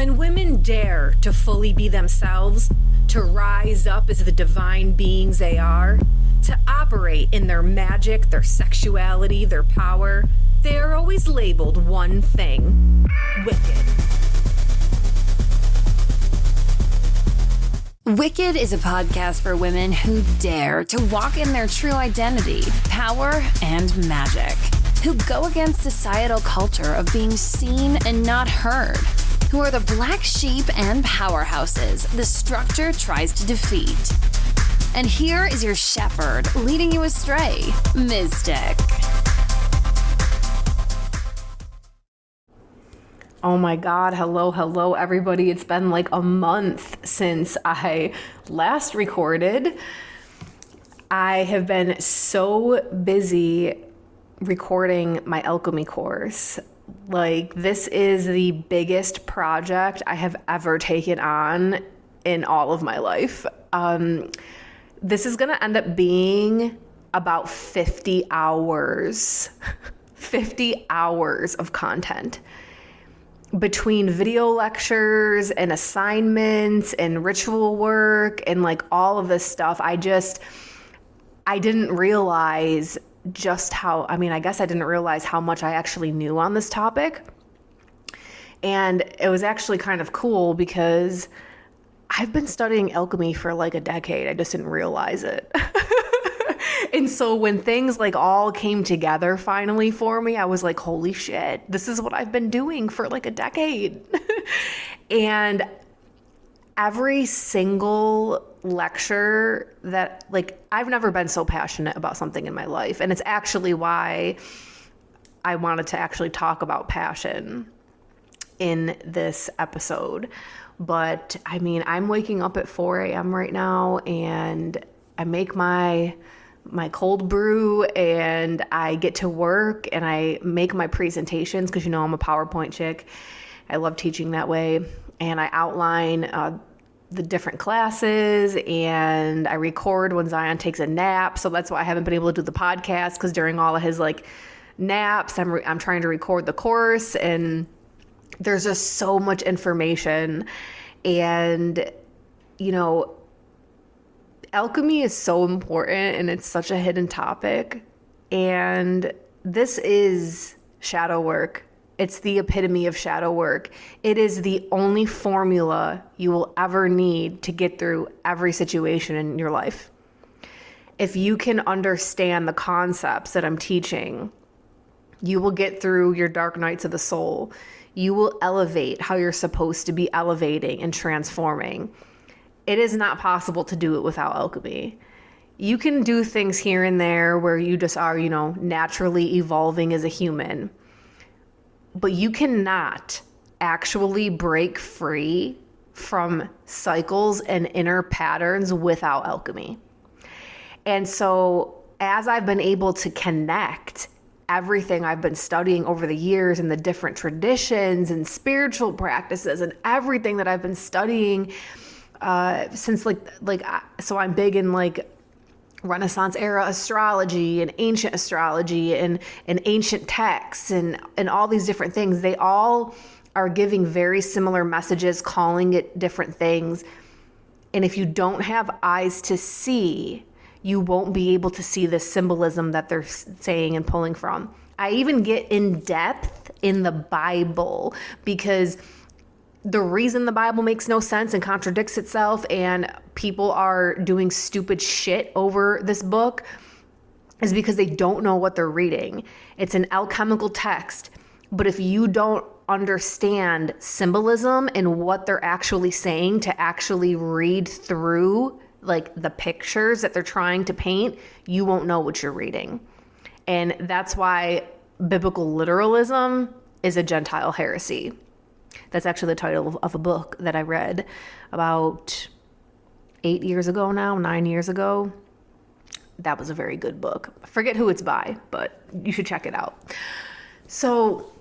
When women dare to fully be themselves, to rise up as the divine beings they are, to operate in their magic, their sexuality, their power, they are always labeled one thing: wicked. Wicked is a podcast for women who dare to walk in their true identity, power, and magic, who go against societal culture of being seen and not heard, who are the black sheep and powerhouses the structure tries to defeat. And here is your shepherd leading you astray, Mystic. Oh my God, hello everybody. It's been like a month since I last recorded. I have been so busy recording my alchemy course. Like, this is the biggest project I have ever taken on in all of my life. This is gonna end up being about 50 hours, 50 hours of content. Between video lectures and assignments and ritual work and like all of this stuff, I didn't realize just how, I guess I didn't realize how much I actually knew on this topic. And it was actually kind of cool because I've been studying alchemy for like a decade. I just didn't realize it. And so when things like all came together finally for me, I was like, holy shit, this is what I've been doing for like a decade. And every single lecture that, like, I've never been so passionate about something in my life. And it's actually why I wanted to actually talk about passion in this episode. But I'm waking up at 4 a.m. right now, and I make my cold brew and I get to work and I make my presentations because, I'm a PowerPoint chick. I love teaching that way. And I outline the different classes and I record when Zion takes a nap. So that's why I haven't been able to do the podcast, because during all of his like naps, I'm trying to record the course, and there's just so much information. And, alchemy is so important and it's such a hidden topic. And this is shadow work. It's the epitome of shadow work. It is the only formula you will ever need to get through every situation in your life. If you can understand the concepts that I'm teaching, you will get through your dark nights of the soul. You will elevate how you're supposed to be elevating and transforming. It is not possible to do it without alchemy. You can do things here and there where you just are, naturally evolving as a human. But you cannot actually break free from cycles and inner patterns without alchemy. And so as I've been able to connect everything I've been studying over the years and the different traditions and spiritual practices and everything that I've been studying since so I'm big in like Renaissance era astrology and ancient astrology and ancient texts and all these different things. They all are giving very similar messages, calling it different things. And if you don't have eyes to see, you won't be able to see the symbolism that they're saying and pulling from. I even get in depth in the Bible, because the reason the Bible makes no sense and contradicts itself and people are doing stupid shit over this book is because they don't know what they're reading. It's an alchemical text, but if you don't understand symbolism and what they're actually saying to actually read through like the pictures that they're trying to paint, you won't know what you're reading. And that's why biblical literalism is a Gentile heresy. That's actually the title of a book that I read about 9 years ago. That was a very good book. I forget who it's by, but you should check it out. So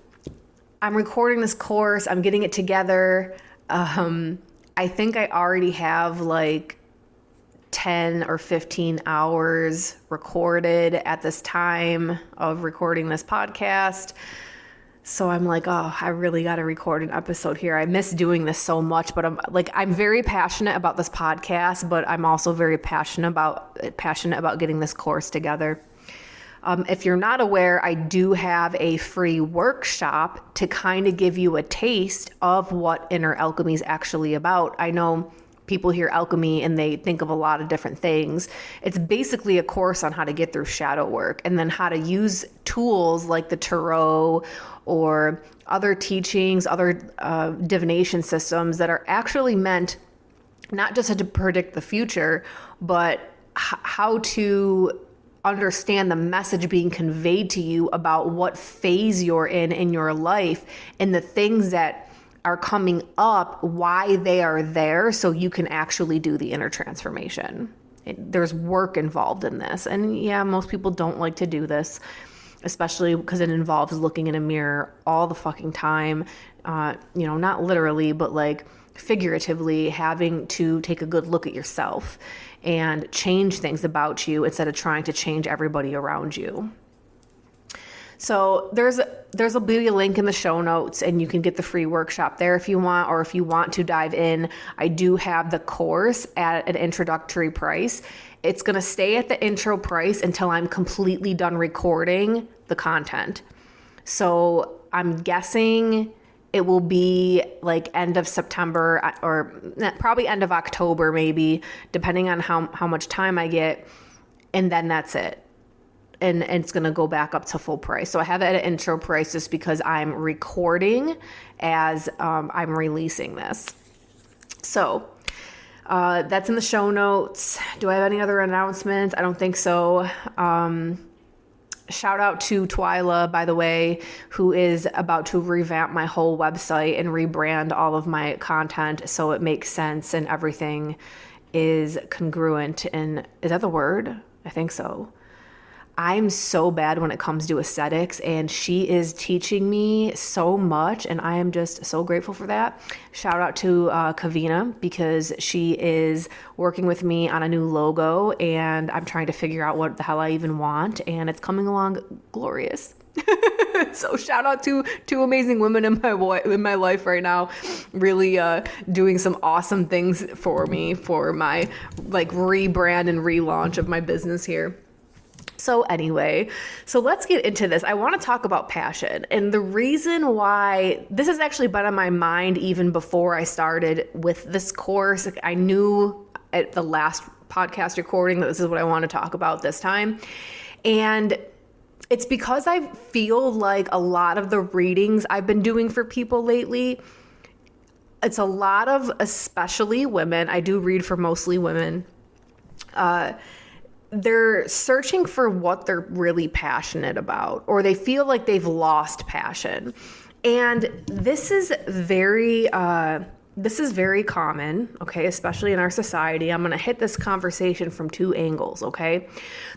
I'm recording this course. I'm getting it together. I think I already have like 10 or 15 hours recorded at this time of recording this podcast. So I'm like, oh, I really got to record an episode here. I miss doing this so much, but I'm very passionate about this podcast, but I'm also very passionate about getting this course together. If you're not aware, I do have a free workshop to kind of give you a taste of what inner alchemy is actually about. I know people hear alchemy and they think of a lot of different things. It's basically a course on how to get through shadow work and then how to use tools like the tarot or other teachings, other divination systems that are actually meant not just to predict the future, but how to understand the message being conveyed to you about what phase you're in your life and the things that are coming up, why they are there, so you can actually do the inner transformation. There's work involved in this. And yeah, most people don't like to do this, especially because it involves looking in a mirror all the fucking time. Not literally, but like figuratively having to take a good look at yourself and change things about you instead of trying to change everybody around you. So there's a be a link in the show notes, and you can get the free workshop there if you want, or if you want to dive in, I do have the course at an introductory price. It's going to stay at the intro price until I'm completely done recording the content. So I'm guessing it will be like end of September or probably end of October, maybe, depending on how much time I get. And then that's it. And it's going to go back up to full price. So I have it at an intro price just because I'm recording as I'm releasing this. So that's in the show notes. Do I have any other announcements? I don't think so. Shout out to Twyla, by the way, who is about to revamp my whole website and rebrand all of my content so it makes sense and everything is congruent. And is that the word? I think so. I'm so bad when it comes to aesthetics, and she is teaching me so much, and I am just so grateful for that. Shout out to Kavina, because she is working with me on a new logo, and I'm trying to figure out what the hell I even want, and it's coming along glorious. So shout out to two amazing women in my life right now, really doing some awesome things for me for my like rebrand and relaunch of my business here. So anyway, so let's get into this. I want to talk about passion. And the reason why this has actually been on my mind even before I started with this course, I knew at the last podcast recording that this is what I want to talk about this time. And it's because I feel like a lot of the readings I've been doing for people lately, it's a lot of, especially women, I do read for mostly women, they're searching for what they're really passionate about, or they feel like they've lost passion. And this is very common, okay, especially in our society. I'm going to hit this conversation from two angles, okay?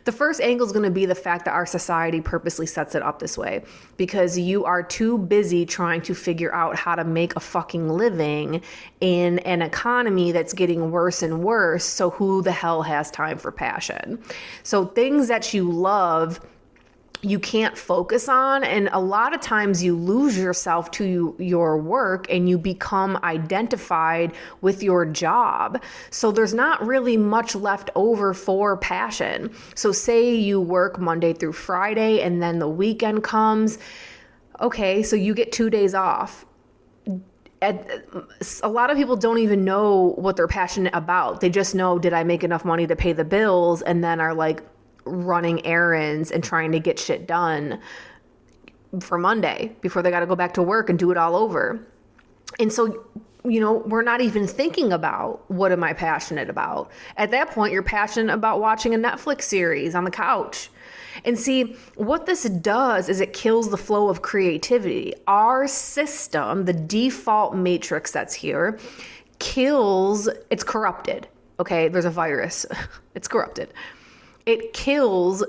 The first angle is going to be the fact that our society purposely sets it up this way because you are too busy trying to figure out how to make a fucking living in an economy that's getting worse and worse. So who the hell has time for passion? So things that you love, you can't focus on, and a lot of times you lose yourself to your work and you become identified with your job. So there's not really much left over for passion. So say you work Monday through Friday and then the weekend comes. Okay, so you get 2 days off. A lot of people don't even know what they're passionate about. They just know, did I make enough money to pay the bills? And then are like running errands and trying to get shit done for Monday before they got to go back to work and do it all over. And so, we're not even thinking about what am I passionate about. At that point, you're passionate about watching a Netflix series on the couch. And see, what this does is it kills the flow of creativity. Our system, the default matrix that's here, it's corrupted. Okay, there's a virus. It's corrupted. It kills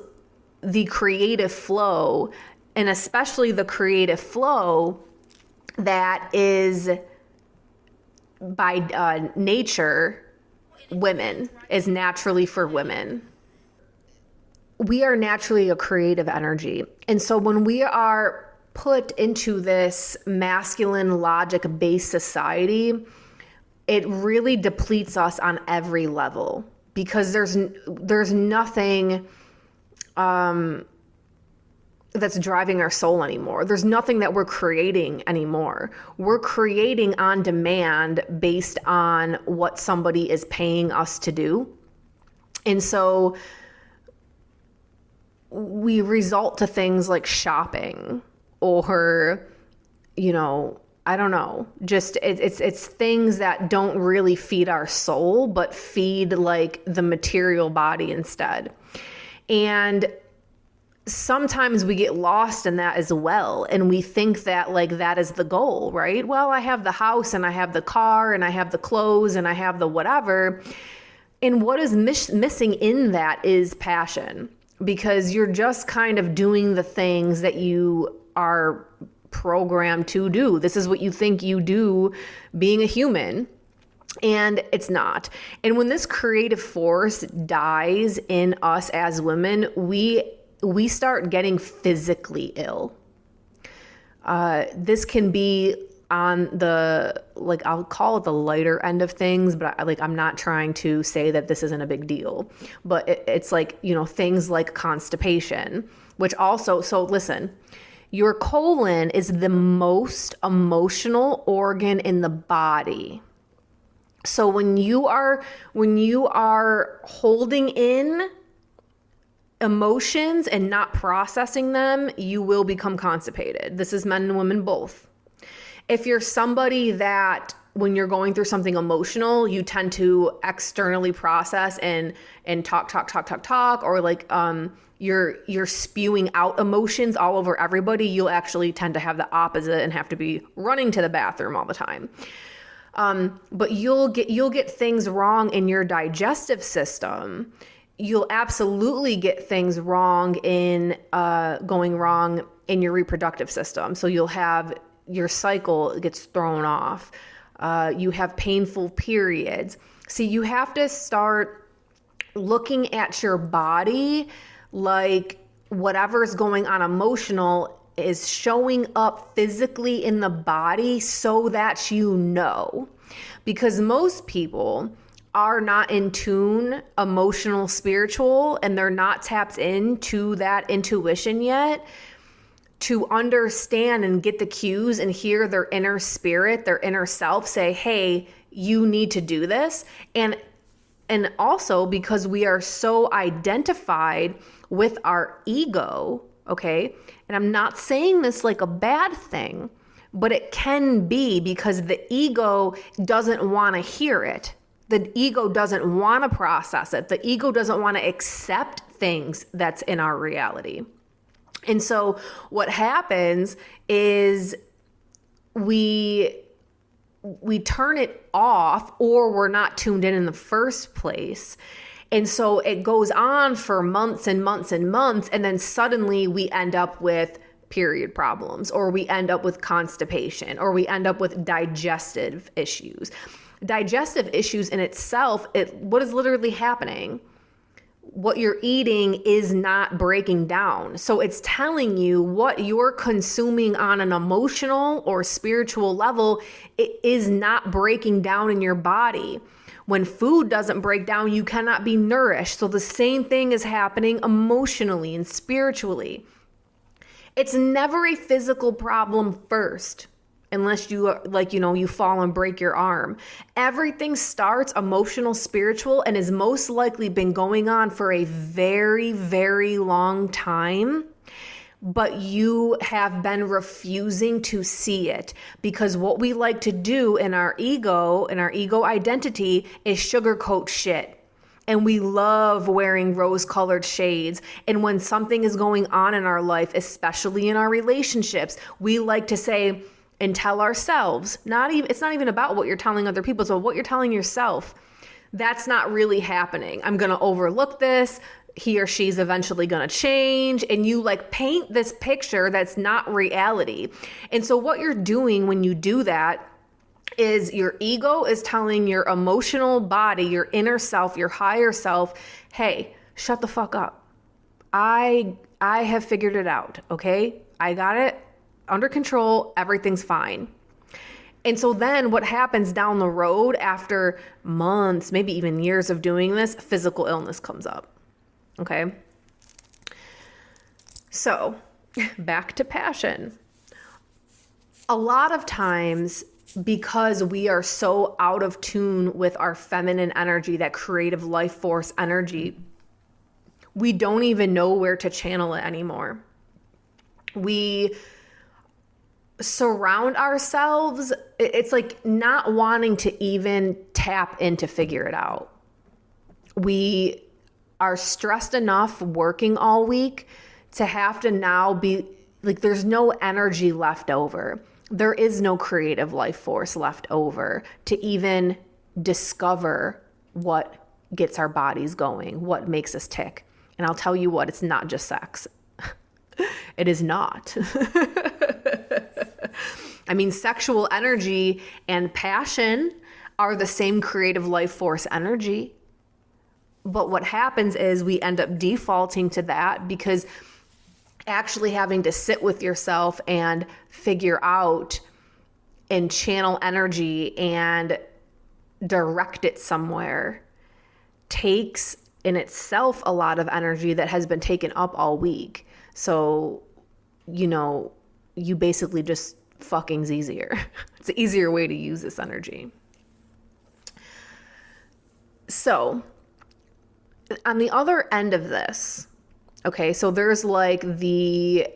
the creative flow, and especially the creative flow that is by nature women, is naturally for women. We are naturally a creative energy. And so when we are put into this masculine logic-based society, it really depletes us on every level, because there's nothing that's driving our soul anymore. There's nothing that we're creating anymore. We're creating on demand based on what somebody is paying us to do. And so we result to things like shopping or, I don't know, just it's things that don't really feed our soul, but feed like the material body instead. And sometimes we get lost in that as well. And we think that like that is the goal, right? Well, I have the house and I have the car and I have the clothes and I have the whatever. And what is missing in that is passion, because you're just kind of doing the things that you are programmed to do. This is what you think you do being a human. And it's not. And when this creative force dies in us as women, we start getting physically ill. This can be on the, like, I'll call it the lighter end of things, but I'm not trying to say that this isn't a big deal, but it's like, things like constipation, which also, so listen, your colon is the most emotional organ in the body. So when you are holding in emotions and not processing them, you will become constipated. This is men and women both. If you're somebody that when you're going through something emotional, you tend to externally process and talk, or like you're spewing out emotions all over everybody, you'll actually tend to have the opposite and have to be running to the bathroom all the time. But you'll get things wrong in your digestive system. You'll absolutely get things wrong going wrong in your reproductive system. So you'll have your cycle gets thrown off. You have painful periods. See, you have to start looking at your body like whatever's going on emotional is showing up physically in the body so that you know. Because most people are not in tune, emotional, spiritual, and they're not tapped into that intuition yet to understand and get the cues and hear their inner spirit, their inner self say, hey, you need to do this. And also because we are so identified with our ego, okay? And I'm not saying this like a bad thing, but it can be, because the ego doesn't want to hear it. The ego doesn't want to process it. The ego doesn't want to accept things that's in our reality. And so what happens is we turn it off, or we're not tuned in the first place. And so it goes on for months and months and months. And then suddenly we end up with period problems, or we end up with constipation, or we end up with digestive issues. Digestive issues in itself, what is literally happening? What you're eating is not breaking down. So it's telling you what you're consuming on an emotional or spiritual level, it is not breaking down in your body. When food doesn't break down, you cannot be nourished. So the same thing is happening emotionally and spiritually. It's never a physical problem first, unless you you fall and break your arm. Everything starts emotional, spiritual, and has most likely been going on for a very, very long time. But you have been refusing to see it, because what we like to do in our ego identity is sugarcoat shit. And we love wearing rose-colored shades. And when something is going on in our life, especially in our relationships, we like to say and tell ourselves, it's not even about what you're telling other people, so what you're telling yourself, that's not really happening. I'm going to overlook this. He or she's eventually going to change. And you like paint this picture that's not reality. And so what you're doing when you do that is your ego is telling your emotional body, your inner self, your higher self, hey, shut the fuck up. I have figured it out, okay? I got it. under control, everything's fine. And so then what happens down the road after months, maybe even years of doing this, physical illness comes up. Okay. So back to passion. A lot of times, because we are so out of tune with our feminine energy, that creative life force energy, we don't even know where to channel it anymore. We surround ourselves, it's like not wanting to even tap in to figure it out. We are stressed enough working all week to have to now be like, there's no energy left over. There is no creative life force left over to even discover what gets our bodies going, what makes us tick. And I'll tell you what, it's not just sex. It is not. I mean, sexual energy and passion are the same creative life force energy. But what happens is we end up defaulting to that, because actually having to sit with yourself and figure out and channel energy and direct it somewhere takes in itself a lot of energy that has been taken up all week. So, you basically just fucking's easier. It's an easier way to use this energy. So on the other end of this, okay, so there's like the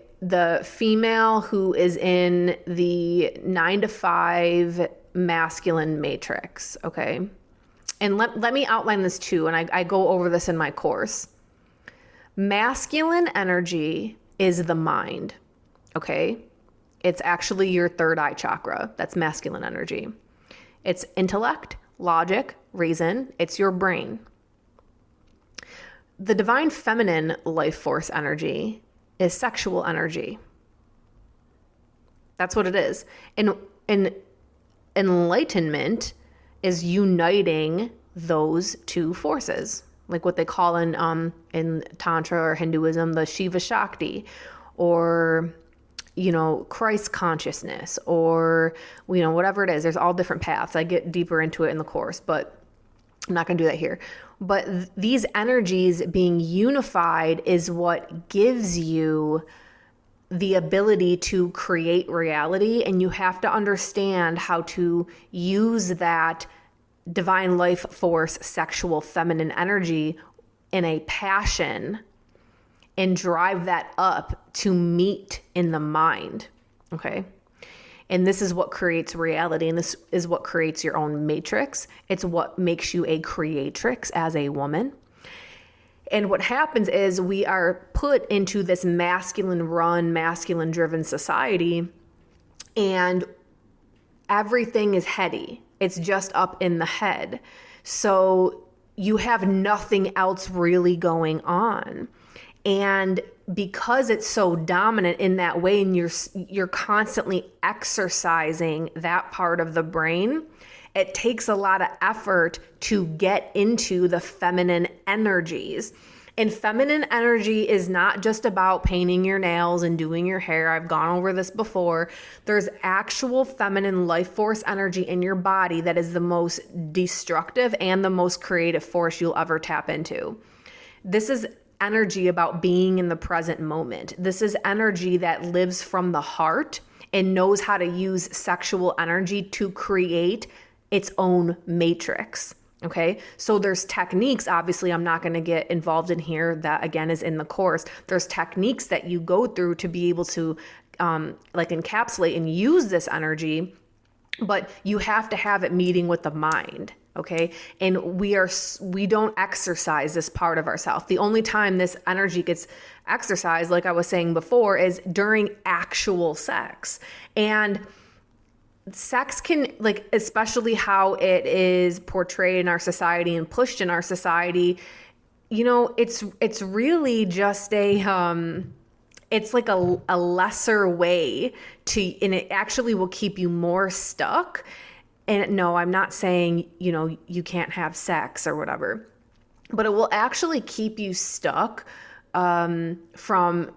female who is in the 9-to-5 masculine matrix, okay? And let me outline this too, and I go over this in my course. Masculine energy is the mind, okay? It's actually your third eye chakra. That's masculine energy. It's intellect, logic, reason. It's your brain. The divine feminine life force energy is sexual energy. That's what it is. And enlightenment is uniting those two forces, like what they call in Tantra or Hinduism, the Shiva Shakti, or Christ consciousness, or whatever it is. There's all different paths. I get deeper into it in the course, but I'm not going to do that here. But these energies being unified is what gives you the ability to create reality, and you have to understand how to use that divine life force, sexual feminine energy in a passion and drive that up to meet in the mind, okay? And this is what creates reality, and this is what creates your own matrix. It's what makes you a creatrix as a woman. And what happens is we are put into this masculine-run, masculine-driven society, and everything is heady. It's just up in the head. So you have nothing else really going on. And because it's so dominant in that way, and you're constantly exercising that part of the brain, it takes a lot of effort to get into the feminine energies. And feminine energy is not just about painting your nails and doing your hair. I've gone over this before. There's actual feminine life force energy in your body that is the most destructive and the most creative force you'll ever tap into. This is energy about being in the present moment. This is energy that lives from the heart and knows how to use sexual energy to create its own matrix. Okay, so there's techniques, obviously I'm not going to get involved in here, that again is in the course. There's techniques that you go through to be able to like encapsulate and use this energy, but you have to have it meeting with the mind. Okay, and we don't exercise this part of ourselves. The only time this energy gets exercised, like I was saying before, is during actual sex. And sex can, like, especially how it is portrayed in our society and pushed in our society, it's really just it's like a lesser way to, and it actually will keep you more stuck. And no, I'm not saying, you can't have sex or whatever, but it will actually keep you stuck from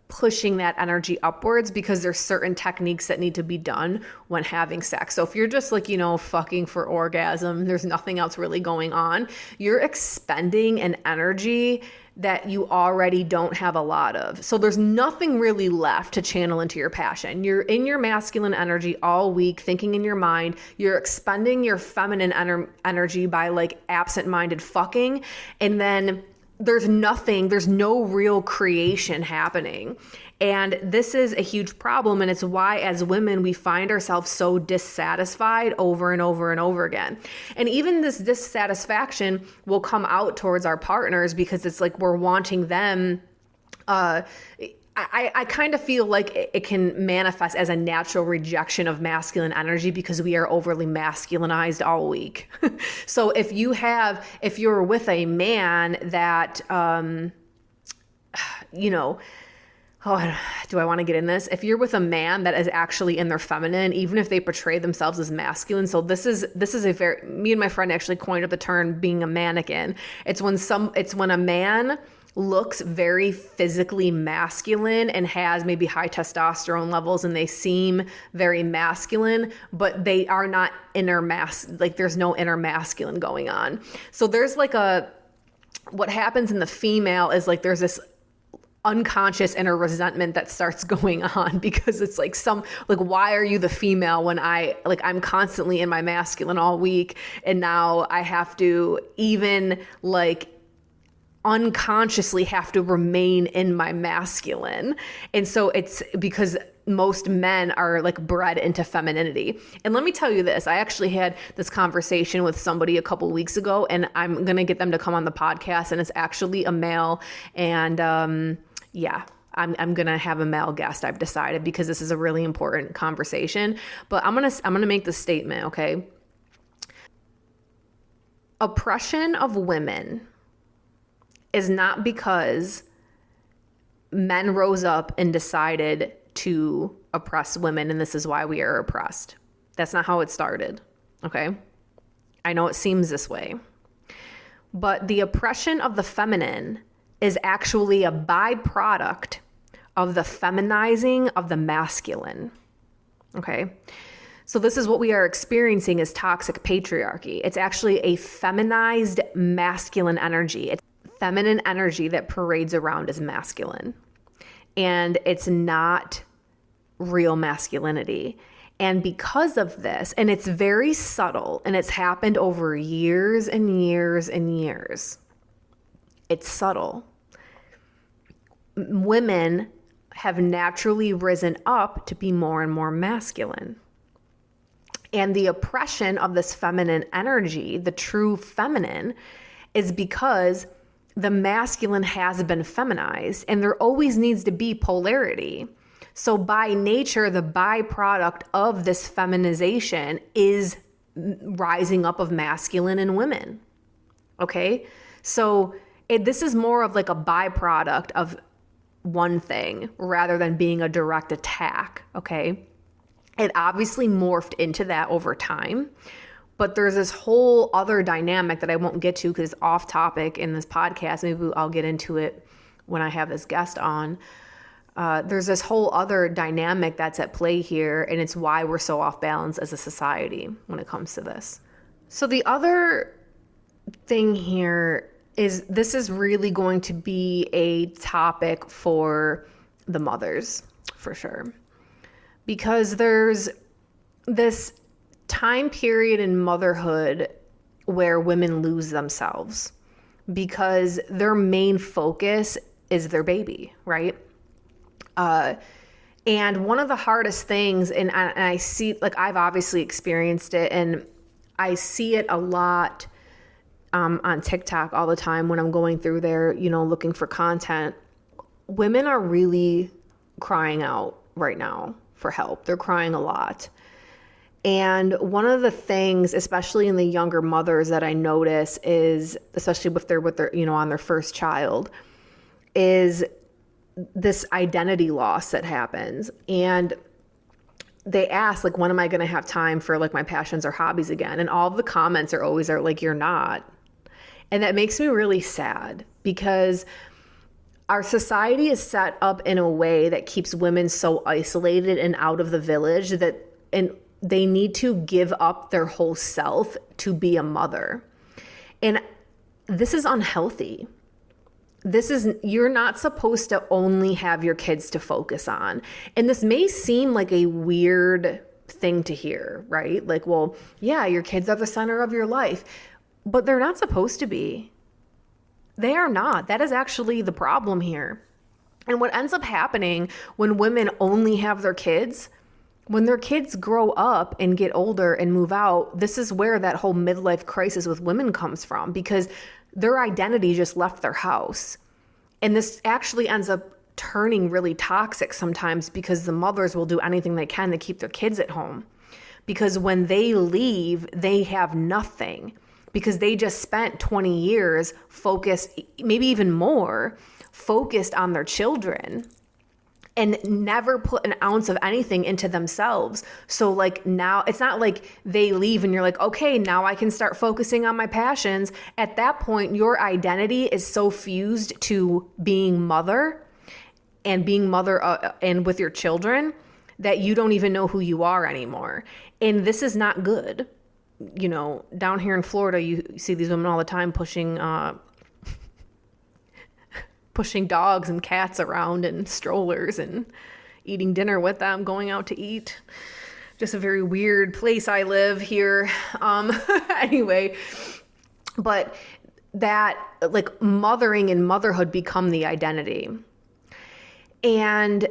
pushing that energy upwards because there's certain techniques that need to be done when having sex. So if you're just like, fucking for orgasm, there's nothing else really going on, you're expending an energy that you already don't have a lot of. So there's nothing really left to channel into your passion. You're in your masculine energy all week, thinking in your mind. You're expending your feminine energy by like absent-minded fucking. And then there's no real creation happening. And this is a huge problem. And it's why as women, we find ourselves so dissatisfied over and over and over again. And even this dissatisfaction will come out towards our partners because it's like we're wanting them. I kind of feel like it can manifest as a natural rejection of masculine energy because we are overly masculinized all week. So if you're with a man that, do I want to get in this? If you're with a man that is actually in their feminine, even if they portray themselves as masculine. So this is me and my friend actually coined up the term being a mannequin. It's when a man looks very physically masculine and has maybe high testosterone levels and they seem very masculine, but they are not there's no inner masculine going on. So there's what happens in the female is like there's this unconscious inner resentment that starts going on because it's like why are you the female when I'm constantly in my masculine all week and now I have to even unconsciously have to remain in my masculine. And so it's because most men are bred into femininity. And let me tell you this, I actually had this conversation with somebody a couple weeks ago and I'm going to get them to come on the podcast, and it's actually a male. And I'm going to have a male guest, I've decided, because this is a really important conversation. But I'm going to make this statement, okay? Oppression of women is not because men rose up and decided to oppress women and this is why we are oppressed. That's not how it started, okay? I know it seems this way. But the oppression of the feminine is actually a byproduct of the feminizing of the masculine, okay? So this is what we are experiencing as toxic patriarchy. It's actually a feminized masculine energy. It's feminine energy that parades around as masculine. And it's not real masculinity. And because of this, and it's very subtle, and it's happened over years and years and years. It's subtle. Women have naturally risen up to be more and more masculine. And the oppression of this feminine energy, the true feminine, is because the masculine has been feminized, and there always needs to be polarity. So by nature, the byproduct of this feminization is rising up of masculine in women. Okay? So this is more of a byproduct of one thing rather than being a direct attack. Okay? It obviously morphed into that over time. But there's this whole other dynamic that I won't get to because it's off topic in this podcast. Maybe I'll get into it when I have this guest on. There's this whole other dynamic that's at play here, and it's why we're so off balance as a society when it comes to this. So the other thing here is this is really going to be a topic for the mothers, for sure. Because there's this time period in motherhood where women lose themselves because their main focus is their baby, right? And one of the hardest things, and I see, I've obviously experienced it, and I see it a lot on TikTok all the time when I'm going through there, looking for content. Women are really crying out right now for help. They're crying a lot. And one of the things, especially in the younger mothers that I notice is, especially if they're with their, on their first child, is this identity loss that happens. And they ask, when am I going to have time for my passions or hobbies again? And all the comments are always you're not. And that makes me really sad because our society is set up in a way that keeps women so isolated and out of the village and they need to give up their whole self to be a mother. And this is unhealthy. You're not supposed to only have your kids to focus on. And this may seem like a weird thing to hear, right? Like, well, yeah, your kids are the center of your life, but they're not supposed to be. They are not. That is actually the problem here. And what ends up happening when women only have their kids, when their kids grow up and get older and move out, this is where that whole midlife crisis with women comes from, because their identity just left their house. And this actually ends up turning really toxic sometimes, because the mothers will do anything they can to keep their kids at home. Because when they leave, they have nothing, because they just spent 20 years focused, maybe even more, focused on their children and never put an ounce of anything into themselves. So like now, it's not like they leave and you're like, okay, now I can start focusing on my passions. At that point, your identity is so fused to being mother and with your children that you don't even know who you are anymore. And this is not good. You know, down here in Florida, you see these women all the time pushing dogs and cats around in strollers and eating dinner with them, going out to eat. Just a very weird place I live here. Anyway, but that like mothering and motherhood become the identity. And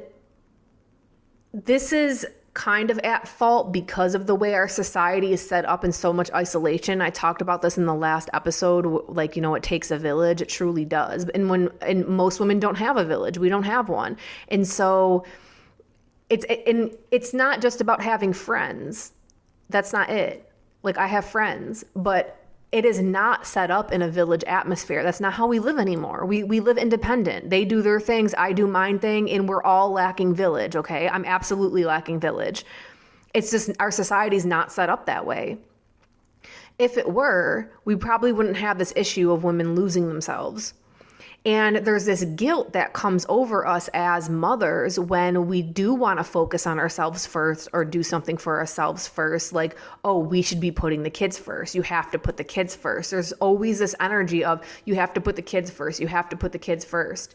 this is kind of at fault because of the way our society is set up in so much isolation. I talked about this in the last episode, like, you know, it takes a village. It truly does. And most women don't have a village. We don't have one. And so it's not just about having friends. That's not it. Like, I have friends, but it is not set up in a village atmosphere. That's not how we live anymore. We live independent. They do their things, I do mine thing, and we're all lacking village, okay? I'm absolutely lacking village. It's just our society's not set up that way. If it were, we probably wouldn't have this issue of women losing themselves. And there's this guilt that comes over us as mothers when we do want to focus on ourselves first or do something for ourselves first. Like, oh, we should be putting the kids first. You have to put the kids first. There's always this energy of you have to put the kids first. You have to put the kids first.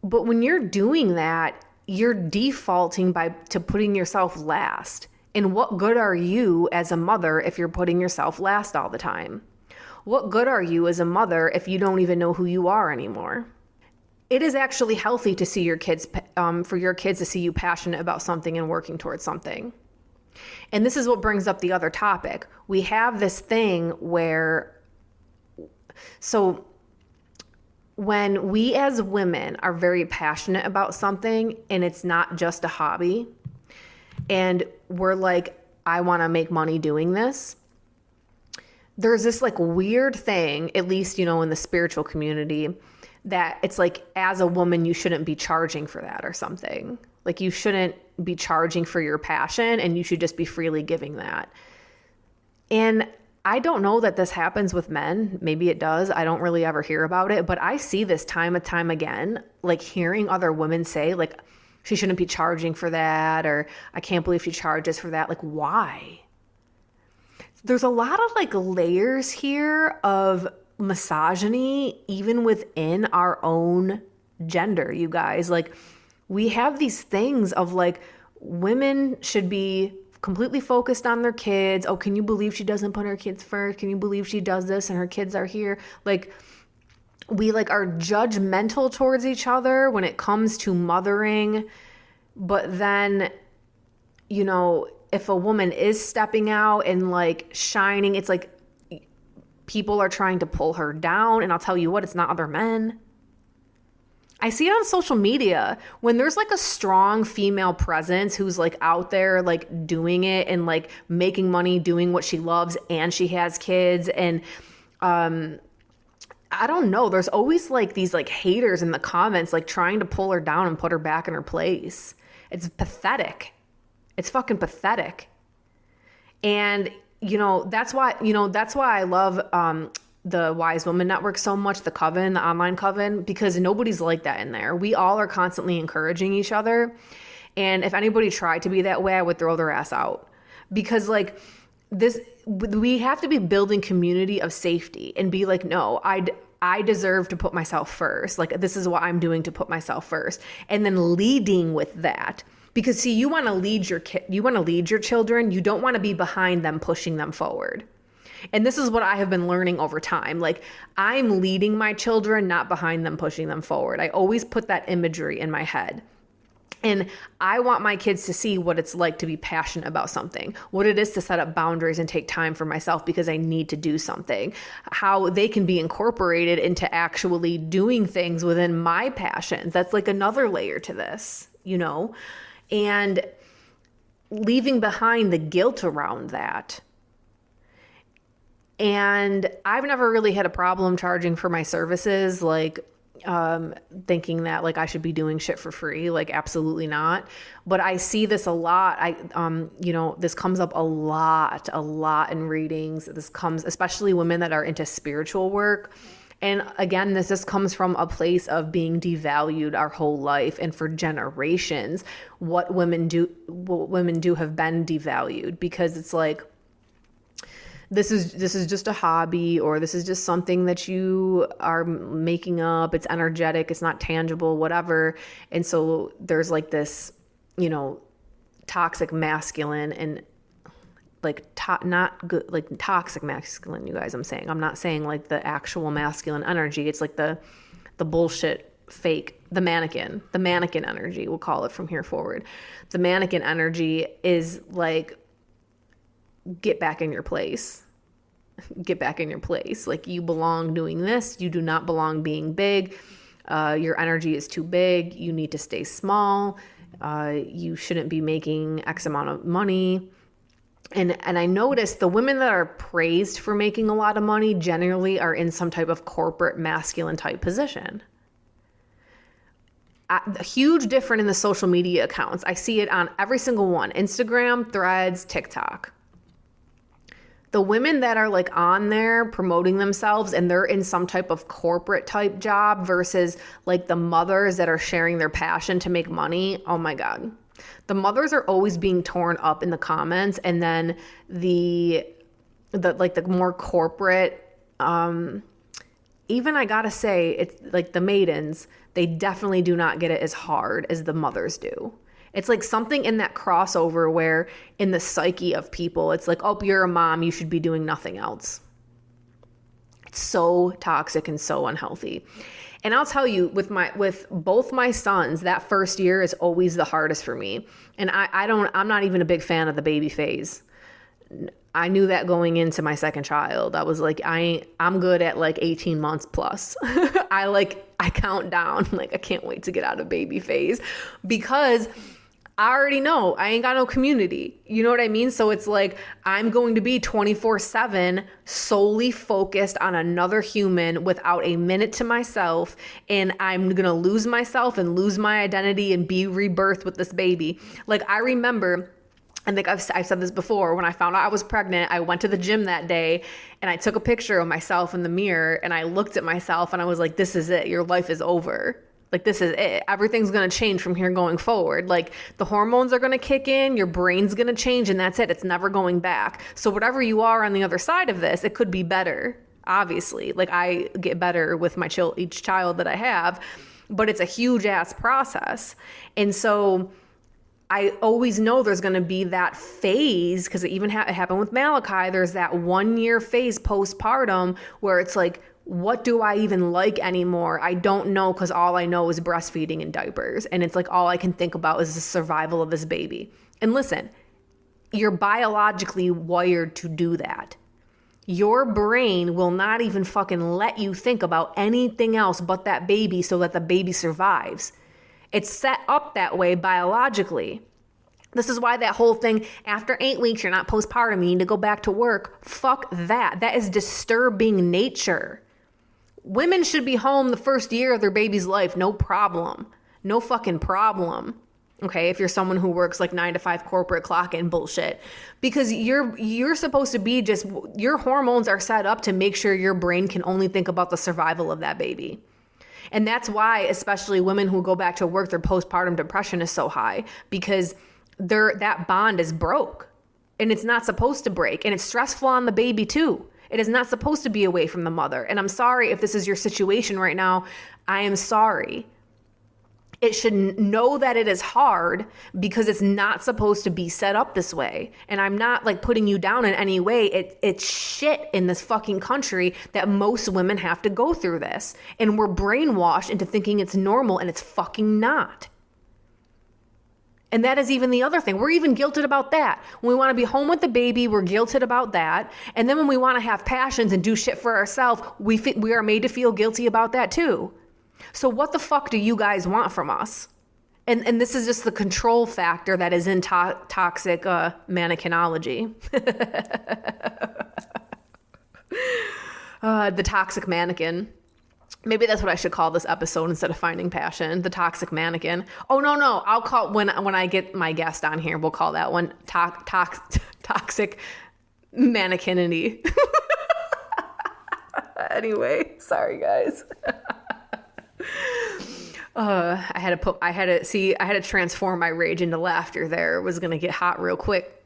But when you're doing that, you're defaulting to putting yourself last. And what good are you as a mother if you're putting yourself last all the time? What good are you as a mother if you don't even know who you are anymore? It is actually healthy to see your kids, for your kids to see you passionate about something and working towards something. And this is what brings up the other topic. We have this thing where, so when we as women are very passionate about something and it's not just a hobby, and we're like, I want to make money doing this, there's this like weird thing, at least, you know, in the spiritual community, that it's like, as a woman, you shouldn't be charging for that or something. Like, you shouldn't be charging for your passion and you should just be freely giving that. And I don't know that this happens with men. Maybe it does. I don't really ever hear about it, but I see this time and time again, like hearing other women say like, she shouldn't be charging for that, or I can't believe she charges for that. Like, why? There's a lot of like layers here of misogyny, even within our own gender, you guys. Like, we have these things of like, women should be completely focused on their kids. Oh, can you believe she doesn't put her kids first? Can you believe she does this and her kids are here? Like, we like are judgmental towards each other when it comes to mothering. But then, you know, if a woman is stepping out and like shining, it's like people are trying to pull her down. And I'll tell you what, it's not other men. I see it on social media when there's like a strong female presence who's like out there like doing it and like making money doing what she loves, and she has kids. And I don't know, there's always like these like haters in the comments like trying to pull her down and put her back in her place. It's pathetic. It's fucking pathetic. And, you know, that's why I love the Wise Woman Network so much, the Coven, the online Coven, because nobody's like that in there. We all are constantly encouraging each other. And if anybody tried to be that way, I would throw their ass out. Because like this, we have to be building community of safety and be like, no, I deserve to put myself first. Like, this is what I'm doing to put myself first. And then leading with that. Because see, you want to lead your children. You don't want to be behind them, pushing them forward. And this is what I have been learning over time. Like, I'm leading my children, not behind them, pushing them forward. I always put that imagery in my head. And I want my kids to see what it's like to be passionate about something, what it is to set up boundaries and take time for myself because I need to do something, how they can be incorporated into actually doing things within my passions. That's like another layer to this, you know, and leaving behind the guilt around that. And I've never really had a problem charging for my services, like thinking that like I should be doing shit for free. Like, absolutely not. But I see this a lot. This comes up a lot in readings. This comes, especially women that are into spiritual work. And again, this just comes from a place of being devalued our whole life. And for generations, what women do have been devalued, because it's like, this is just a hobby, or this is just something that you are making up. It's energetic. It's not tangible, whatever. And so there's like this, you know, toxic masculine and like not good, like toxic masculine, you guys, I'm not saying like the actual masculine energy. It's like the bullshit fake, the mannequin energy, we'll call it from here forward. The mannequin energy is like, get back in your place. Like, you belong doing this. You do not belong being big. Your energy is too big. You need to stay small. You shouldn't be making X amount of money. And I noticed the women that are praised for making a lot of money generally are in some type of corporate masculine type position. Huge difference in the social media accounts. I see it on every single one: Instagram, Threads, TikTok. The women that are like on there promoting themselves and they're in some type of corporate type job versus like the mothers that are sharing their passion to make money. Oh my God. The mothers are always being torn up in the comments. And then the more corporate, even I gotta say, it's like the maidens, they definitely do not get it as hard as the mothers do. It's like something in that crossover where in the psyche of people, it's like, oh, you're a mom, you should be doing nothing else. It's so toxic and so unhealthy. And I'll tell you, with both my sons, that first year is always the hardest for me. And I'm not even a big fan of the baby phase. I knew that going into my second child. I was like, I'm good at like 18 months plus. I count down, like, I can't wait to get out of baby phase, because I already know I ain't got no community. You know what I mean? So it's like, I'm going to be 24/7 solely focused on another human without a minute to myself. And I'm going to lose myself and lose my identity and be rebirthed with this baby. Like, I remember, I think I've said this before, when I found out I was pregnant, I went to the gym that day and I took a picture of myself in the mirror and I looked at myself and I was like, this is it. Your life is over. Like, this is it. Everything's going to change from here going forward. Like, the hormones are going to kick in, your brain's going to change, and that's it. It's never going back. So whatever you are on the other side of this, it could be better, obviously. Like, I get better with my each child that I have, but it's a huge ass process. And so I always know there's going to be that phase, because it even it happened with Malachi. There's that 1 year phase postpartum where it's like, what do I even like anymore? I don't know, because all I know is breastfeeding and diapers. And it's like, all I can think about is the survival of this baby. And listen, you're biologically wired to do that. Your brain will not even fucking let you think about anything else but that baby so that the baby survives. It's set up that way biologically. This is why that whole thing, after 8 weeks, you're not postpartum, you need to go back to work. Fuck that. That is disturbing nature. Women should be home the first year of their baby's life. No problem. No fucking problem. Okay, if you're someone who works like 9 to 5 corporate clock in bullshit, because you're supposed to be just, your hormones are set up to make sure your brain can only think about the survival of that baby. And that's why, especially women who go back to work, their postpartum depression is so high, because that bond is broke and it's not supposed to break. And it's stressful on the baby too. It is not supposed to be away from the mother. And I'm sorry if this is your situation right now. I am sorry. It should know that it is hard because it's not supposed to be set up this way. And I'm not like putting you down in any way. It's shit in this fucking country that most women have to go through this. And we're brainwashed into thinking it's normal, and it's fucking not. And that is even the other thing. We're even guilted about that. When we want to be home with the baby, we're guilted about that. And then when we want to have passions and do shit for ourselves, we are made to feel guilty about that too. So what the fuck do you guys want from us? And this is just the control factor that is in toxic mannequinology. The toxic mannequin. Maybe that's what I should call this episode instead of finding passion. The toxic mannequin. Oh, no. I'll call, when I get my guest on here, we'll call that one toxic mannequinity. Anyway, sorry guys. I had to transform my rage into laughter there. It was going to get hot real quick.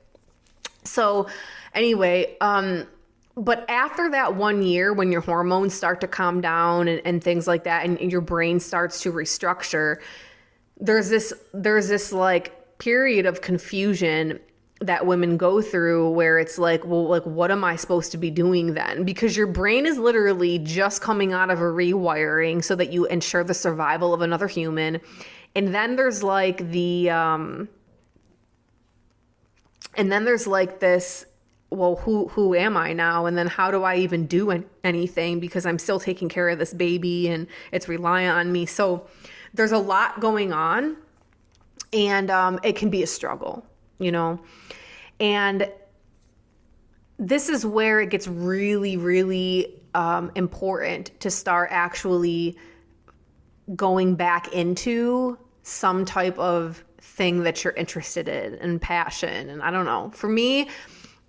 So anyway, but after that 1 year, when your hormones start to calm down and things like that, and your brain starts to restructure, there's this like period of confusion that women go through where it's like, well, like, what am I supposed to be doing then? Because your brain is literally just coming out of a rewiring so that you ensure the survival of another human. And then there's like this, well, who am I now? And then how do I even do anything? Because I'm still taking care of this baby and it's reliant on me. So there's a lot going on, and it can be a struggle, you know? And this is where it gets really, really important to start actually going back into some type of thing that you're interested in and passion. And I don't know, for me,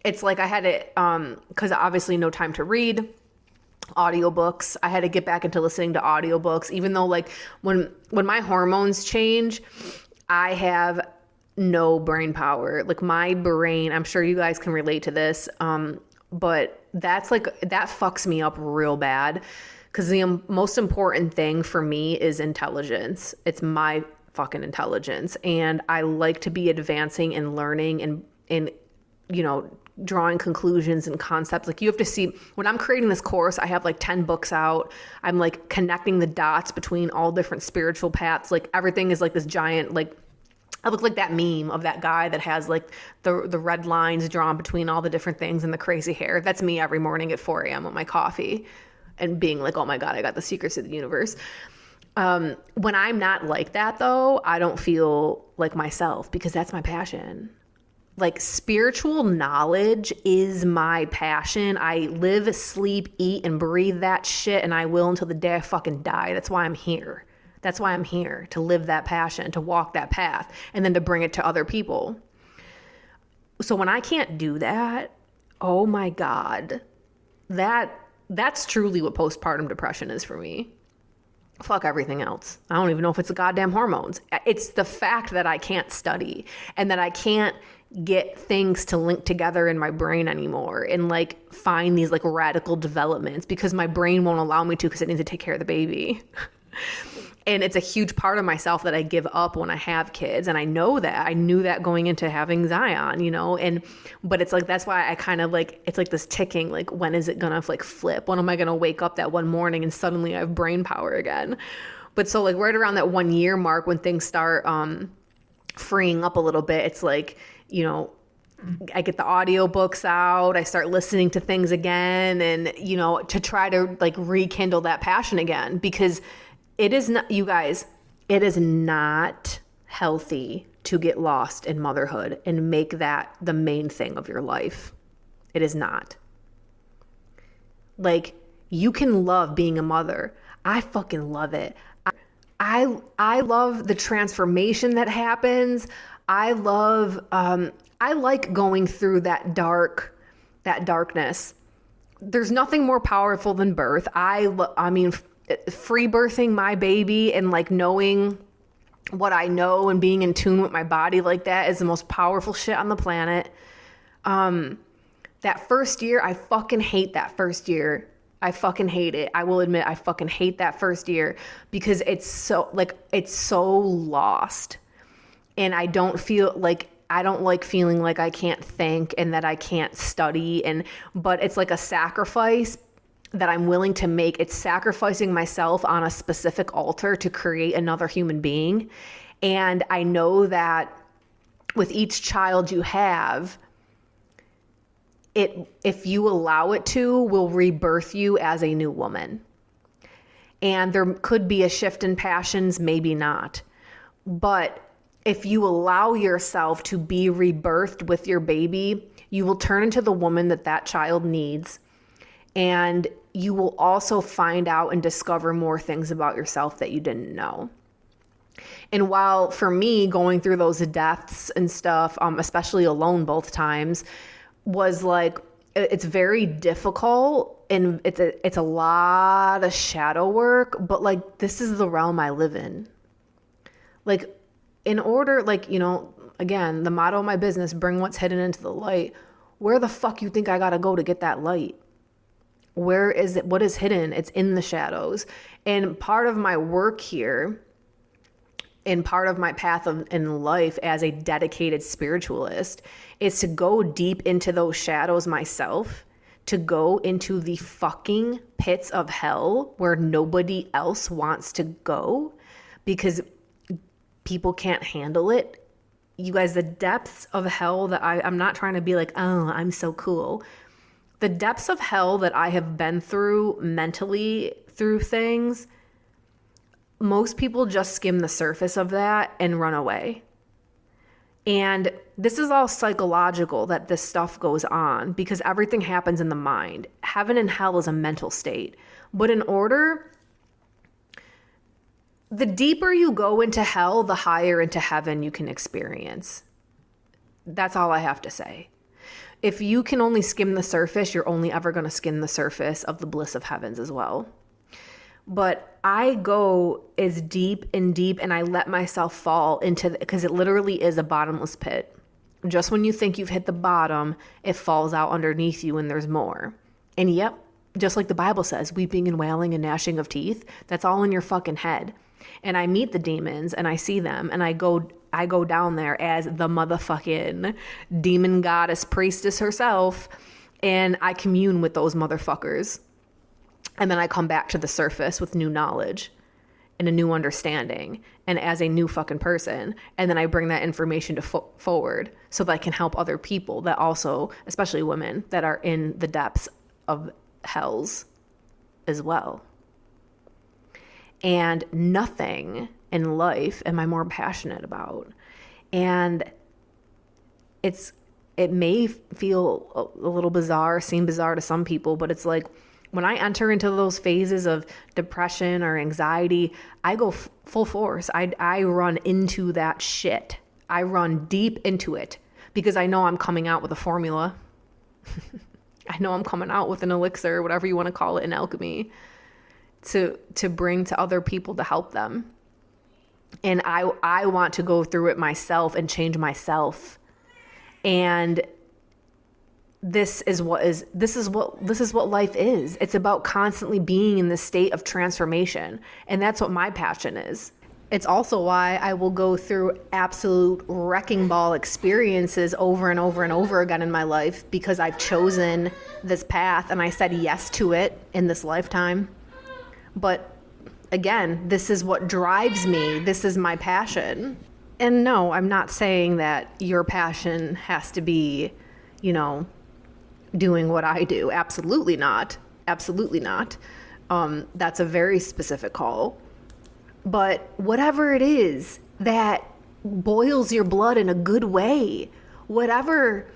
it's like I had it, because obviously no time to read audiobooks. I had to get back into listening to audiobooks, even though like when my hormones change, I have no brain power. Like my brain, I'm sure you guys can relate to this, but that fucks me up real bad, because the most important thing for me is intelligence. It's my fucking intelligence, and I like to be advancing and learning and you know, drawing conclusions and concepts. Like, you have to see, when I'm creating this course, I have like 10 books out. I'm like connecting the dots between all different spiritual paths. Like everything is like this giant, like, I look like that meme of that guy that has like the red lines drawn between all the different things and the crazy hair. That's me every morning at 4 a.m. with my coffee and being like, oh my God, I got the secrets of the universe. When I'm not like that though, I don't feel like myself, because that's my passion. Like, spiritual knowledge is my passion. I live, sleep, eat, and breathe that shit, and I will until the day I fucking die. That's why I'm here. That's why I'm here, to live that passion, to walk that path, and then to bring it to other people. So when I can't do that, oh my God, that's truly what postpartum depression is for me. Fuck everything else. I don't even know if it's the goddamn hormones. It's the fact that I can't study and that I can't get things to link together in my brain anymore and like find these like radical developments, because my brain won't allow me to, because it needs to take care of the baby. And it's a huge part of myself that I give up when I have kids. And I know that. I knew that going into having Zion, you know, but it's like, that's why I kind of like, it's like this ticking, like, when is it gonna like flip? When am I gonna wake up that one morning and suddenly I have brain power again? But so like right around that 1 year mark, when things start freeing up a little bit, it's like, you know, I get the audiobooks out, I start listening to things again, and, you know, to try to like rekindle that passion again, because it is not, you guys, it is not healthy to get lost in motherhood and make that the main thing of your life. It is not. Like, you can love being a mother. I fucking love it. I love the transformation that happens. I like going through that darkness. There's nothing more powerful than birth. I mean, free birthing my baby and like knowing what I know and being in tune with my body like that is the most powerful shit on the planet. That first year, I fucking hate that first year. I fucking hate it. I will admit I fucking hate that first year because it's so lost. And I don't like feeling like I can't think and that I can't study, but it's like a sacrifice that I'm willing to make. It's sacrificing myself on a specific altar to create another human being. And I know that with each child you have, if you allow it to, will rebirth you as a new woman. And there could be a shift in passions, maybe not. But if you allow yourself to be rebirthed with your baby, you will turn into the woman that child needs. And you will also find out and discover more things about yourself that you didn't know. And while for me, going through those deaths and stuff, especially alone both times, was like, it's very difficult and it's a lot of shadow work, but like, this is the realm I live in. Like, in order, like, you know, again, the motto of my business, bring what's hidden into the light. Where the fuck you think I gotta go to get that light? Where is it? What is hidden? It's in the shadows. And part of my work here and part of my path in life as a dedicated spiritualist is to go deep into those shadows myself, to go into the fucking pits of hell where nobody else wants to go because people can't handle it. You guys, the depths of hell that I'm not trying to be like, oh, I'm so cool. The depths of hell that I have been through mentally through things, most people just skim the surface of that and run away. And this is all psychological that this stuff goes on because everything happens in the mind. Heaven and hell is a mental state. But the deeper you go into hell, the higher into heaven you can experience. That's all I have to say. If you can only skim the surface, you're only ever going to skim the surface of the bliss of heavens as well. But I go as deep and deep and I let myself fall into because it literally is a bottomless pit. Just when you think you've hit the bottom, it falls out underneath you and there's more. And yep, just like the Bible says, weeping and wailing and gnashing of teeth, that's all in your fucking head. And I meet the demons and I see them and I go down there as the motherfucking demon goddess priestess herself and I commune with those motherfuckers. And then I come back to the surface with new knowledge and a new understanding and as a new fucking person. And then I bring that information to forward so that I can help other people that also, especially women that are in the depths of hells as well. And nothing in life am I more passionate about. And it may feel a little bizarre, seem bizarre to some people, but it's like when I enter into those phases of depression or anxiety, I go full force. I run into that shit. I run deep into it because I know I'm coming out with a formula. I know I'm coming out with an elixir, whatever you want to call it in alchemy, to bring to other people to help them. And I want to go through it myself and change myself. And this is what life is. It's about constantly being in this state of transformation. And that's what my passion is. It's also why I will go through absolute wrecking ball experiences over and over and over again in my life because I've chosen this path and I said yes to it in this lifetime. But again, this is what drives me. This is my passion. And no, I'm not saying that your passion has to be, doing what I do. Absolutely not. Absolutely not. That's a very specific call. But whatever it is that boils your blood in a good way, whatever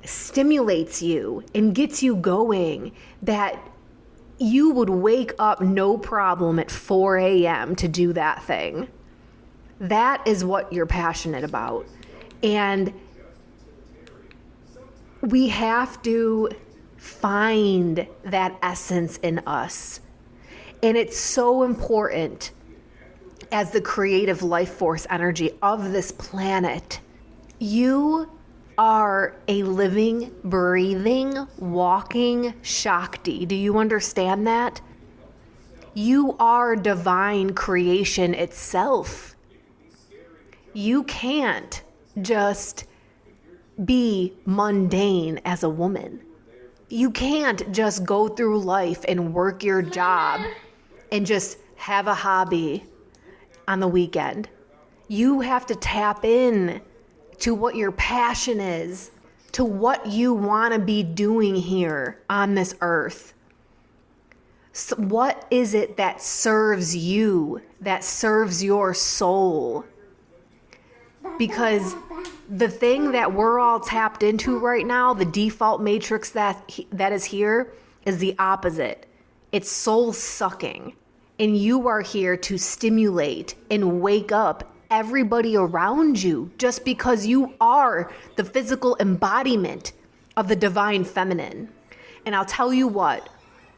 stimulates you and gets you going, that you would wake up no problem at 4 a.m. to do that thing. That is what you're passionate about. And we have to find that essence in us. And it's so important as the creative life force energy of this planet. You are a living, breathing, walking Shakti. Do you understand that? You are divine creation itself. You can't just be mundane as a woman. You can't just go through life and work your job and just have a hobby on the weekend. You have to tap in to what your passion is, to what you want to be doing here on this earth. So what is it that serves you, that serves your soul? Because the thing that we're all tapped into right now, the default matrix that is here, is the opposite. It's soul sucking. And you are here to stimulate and wake up everybody around you just because you are the physical embodiment of the divine feminine. And I'll tell you what,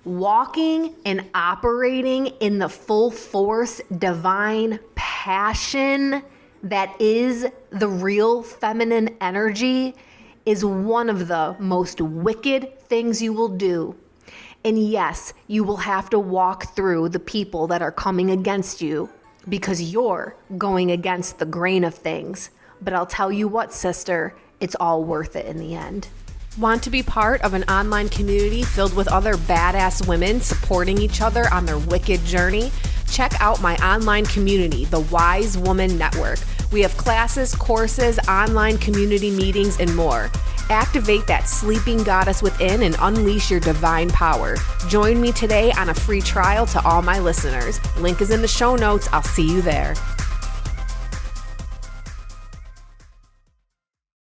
walking and operating in the full force divine passion that is the real feminine energy is one of the most wicked things you will do. And yes, you will have to walk through the people that are coming against you because you're going against the grain of things. But I'll tell you what, sister, it's all worth it in the end. Want to be part of an online community filled with other badass women supporting each other on their wicked journey? Check out my online community, the Wise Woman Network. We have classes, courses, online community meetings, and more. Activate that sleeping goddess within and unleash your divine power. Join me today on a free trial to all my listeners. Link is in the show notes. I'll see you there.